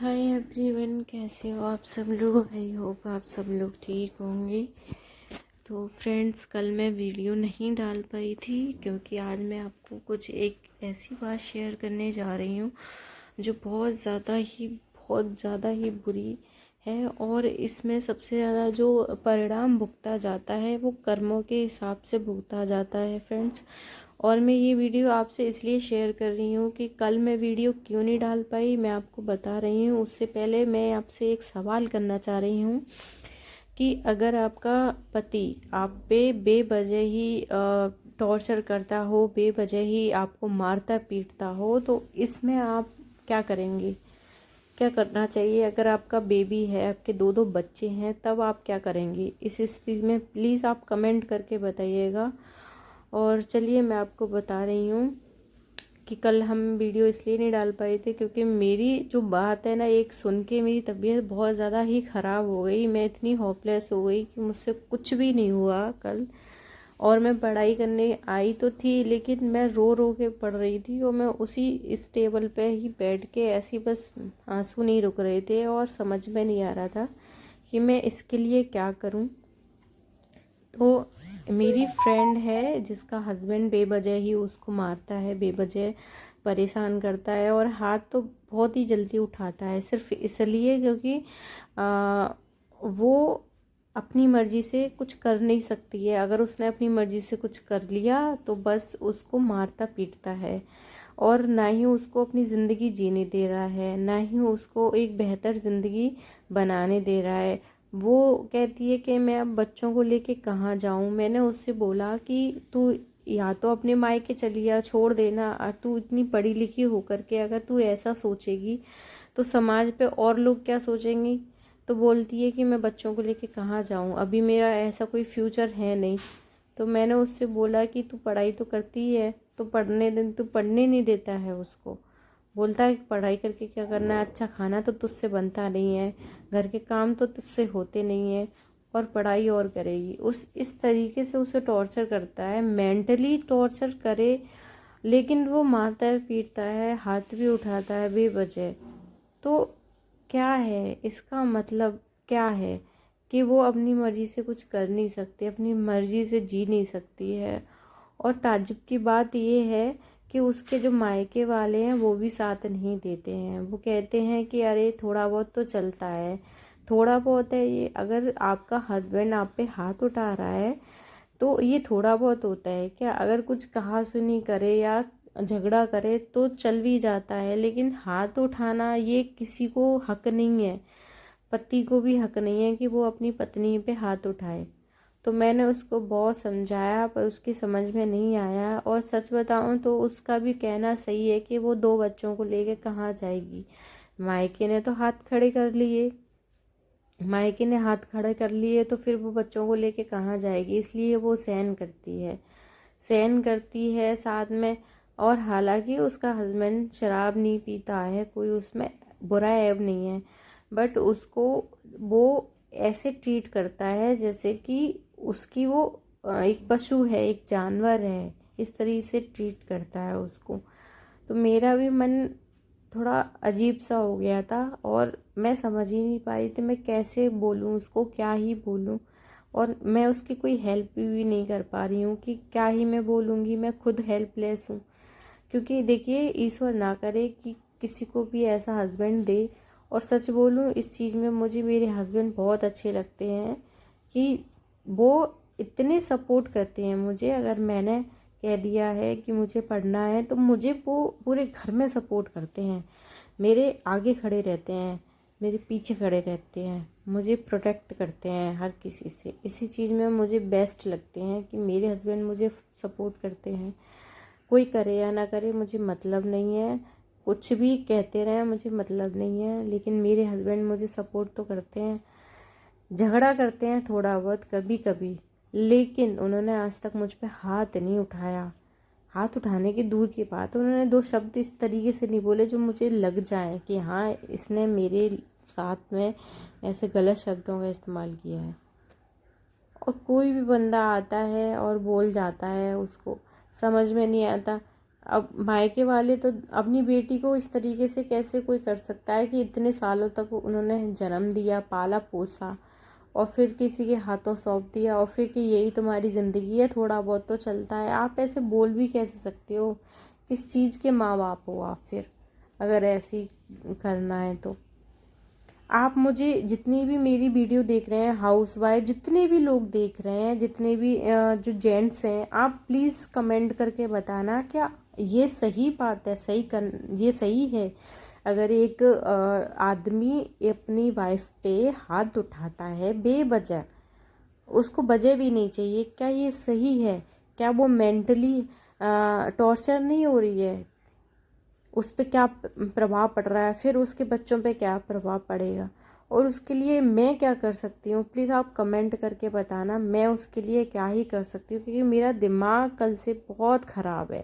Hi everyone, कैसे हो आप सब लोग। आई होप आप सब लोग ठीक होंगे। तो फ्रेंड्स, कल मैं वीडियो नहीं डाल पाई थी क्योंकि आज मैं आपको कुछ एक ऐसी बात शेयर करने जा रही हूँ जो बहुत ज़्यादा ही बुरी है। और इसमें सबसे ज़्यादा जो परिणाम भुगता जाता है वो कर्मों के हिसाब से भुगता जाता है फ्रेंड्स। और मैं ये वीडियो आपसे इसलिए शेयर कर रही हूँ कि कल मैं वीडियो क्यों नहीं डाल पाई, मैं आपको बता रही हूँ। उससे पहले मैं आपसे एक सवाल करना चाह रही हूँ कि अगर आपका पति आप पे बेवजह ही टॉर्चर करता हो, बेवजह ही आपको मारता पीटता हो, तो इसमें आप क्या करेंगे, क्या करना चाहिए। अगर आपका बेबी है, आपके दो दो बच्चे हैं, तब आप क्या करेंगे इस स्थिति में, प्लीज़ आप कमेंट करके बताइएगा। और चलिए मैं आपको बता रही हूँ कि कल हम वीडियो इसलिए नहीं डाल पाए थे क्योंकि मेरी जो बात है ना, एक सुन के मेरी तबीयत बहुत ज़्यादा ही ख़राब हो गई। मैं इतनी होपलेस हो गई कि मुझसे कुछ भी नहीं हुआ कल। और मैं पढ़ाई करने आई तो थी, लेकिन मैं रो रो के पढ़ रही थी और मैं उसी इस टेबल पे ही बैठ के ऐसी बस आंसू नहीं रुक रहे थे और समझ में नहीं आ रहा था कि मैं इसके लिए क्या करूं। तो मेरी फ्रेंड है जिसका हस्बैंड बेवजह ही उसको मारता है, बेवजह परेशान करता है और हाथ तो बहुत ही जल्दी उठाता है, सिर्फ इसलिए क्योंकि वो अपनी मर्ज़ी से कुछ कर नहीं सकती है। अगर उसने अपनी मर्ज़ी से कुछ कर लिया तो बस उसको मारता पीटता है और ना ही उसको अपनी ज़िंदगी जीने दे रहा है, ना ही उसको एक बेहतर ज़िंदगी बनाने दे रहा है। वो कहती है कि मैं अब बच्चों को लेके कहाँ जाऊँ। मैंने उससे बोला कि तू या तो अपने मायके चली जा, छोड़ देना। और तू इतनी पढ़ी लिखी होकर के अगर तू ऐसा सोचेगी तो समाज पे और लोग क्या सोचेंगी। तो बोलती है कि मैं बच्चों को लेके कहाँ जाऊँ, अभी मेरा ऐसा कोई फ्यूचर है नहीं। तो मैंने उससे बोला कि तू पढ़ाई तो करती ही है, तो तू पढ़ने नहीं देता है उसको। बोलता है कि पढ़ाई करके क्या करना है, अच्छा खाना तो तुझसे बनता नहीं है, घर के काम तो तुझसे होते नहीं है, और पढ़ाई और करेगी। उस इस तरीके से उसे टॉर्चर करता है, मेंटली टॉर्चर करे, लेकिन वो मारता है, पीटता है, हाथ भी उठाता है बेवजह। तो क्या है इसका मतलब, क्या है कि वो अपनी मर्ज़ी से कुछ कर नहीं सकती, अपनी मर्ज़ी से जी नहीं सकती है। और ताज्जुब की बात ये है कि उसके जो मायके वाले हैं वो भी साथ नहीं देते हैं। वो कहते हैं कि अरे थोड़ा बहुत तो चलता है, थोड़ा बहुत है ये। अगर आपका हस्बैंड आप पे हाथ उठा रहा है तो ये थोड़ा बहुत होता है क्या। अगर कुछ कहा सुनी करे या झगड़ा करे तो चल भी जाता है, लेकिन हाथ उठाना ये किसी को हक नहीं है। पति को भी हक नहीं है कि वो अपनी पत्नी पे हाथ उठाए। तो मैंने उसको बहुत समझाया पर उसकी समझ में नहीं आया। और सच बताऊं तो उसका भी कहना सही है कि वो दो बच्चों को लेके कहाँ जाएगी। मायके ने तो हाथ खड़े कर लिए, मायके ने हाथ खड़े कर लिए तो फिर वो बच्चों को लेके कहाँ जाएगी। इसलिए वो सहन करती है, सहन करती है साथ में। और हालांकि उसका हस्बैंड शराब नहीं पीता है, कोई उसमें बुरा ऐब नहीं है, बट उसको वो ऐसे ट्रीट करता है जैसे कि उसकी वो एक पशु है, एक जानवर है, इस तरीके से ट्रीट करता है उसको। तो मेरा भी मन थोड़ा अजीब सा हो गया था और मैं समझ ही नहीं पा रही थी मैं कैसे बोलूँ उसको, क्या ही बोलूँ। और मैं उसकी कोई हेल्प भी नहीं कर पा रही हूँ कि क्या ही मैं बोलूँगी, मैं खुद हेल्पलेस हूँ। क्योंकि देखिए, ईश्वर ना करे कि किसी को भी ऐसा हस्बैंड दे। और सच बोलूँ, इस चीज़ में मुझे मेरे हस्बैंड बहुत अच्छे लगते हैं कि वो इतने सपोर्ट करते हैं मुझे। अगर मैंने कह दिया है कि मुझे पढ़ना है तो मुझे वो पूरे घर में सपोर्ट करते हैं, मेरे आगे खड़े रहते हैं, मेरे पीछे खड़े रहते हैं, मुझे प्रोटेक्ट करते हैं हर किसी से। इसी चीज़ में मुझे बेस्ट लगते हैं कि मेरे हस्बैंड मुझे सपोर्ट करते हैं। कोई करे या ना करे मुझे मतलब नहीं है, कुछ भी कहते रहे मुझे मतलब नहीं है, लेकिन मेरे हस्बैंड मुझे सपोर्ट तो करते हैं। झगड़ा करते हैं थोड़ा बहुत कभी कभी, लेकिन उन्होंने आज तक मुझ पे हाथ नहीं उठाया। हाथ उठाने की दूर की बात, उन्होंने दो शब्द इस तरीके से नहीं बोले जो मुझे लग जाए कि हाँ इसने मेरे साथ में ऐसे गलत शब्दों का इस्तेमाल किया है। और कोई भी बंदा आता है और बोल जाता है, उसको समझ में नहीं आता अब मायके वाले तो अपनी बेटी को इस तरीके से कैसे कोई कर सकता है कि इतने सालों तक उन्होंने जन्म दिया, पाला पोसा, और फिर किसी के हाथों सौंप दिया, और फिर कि यही तुम्हारी ज़िंदगी है, थोड़ा बहुत तो चलता है। आप ऐसे बोल भी कैसे सकते हो? किस चीज़ के माँ बाप हो आप फिर, अगर ऐसे करना है तो? आप मुझे, जितनी भी मेरी वीडियो देख रहे हैं, हाउस वाइफ जितने भी लोग देख रहे हैं, जितने भी जो जेंट्स हैं, आप प्लीज़ कमेंट करके बताना क्या ये सही बात है, ये सही है? अगर एक आदमी अपनी वाइफ पे हाथ उठाता है बेवजह, उसको वजह भी नहीं चाहिए, क्या ये सही है? क्या वो मेंटली टॉर्चर नहीं हो रही है? उस पे क्या प्रभाव पड़ रहा है, फिर उसके बच्चों पे क्या प्रभाव पड़ेगा? और उसके लिए मैं क्या कर सकती हूँ? प्लीज़ आप कमेंट करके बताना मैं उसके लिए क्या ही कर सकती हूँ, क्योंकि मेरा दिमाग कल से बहुत ख़राब है।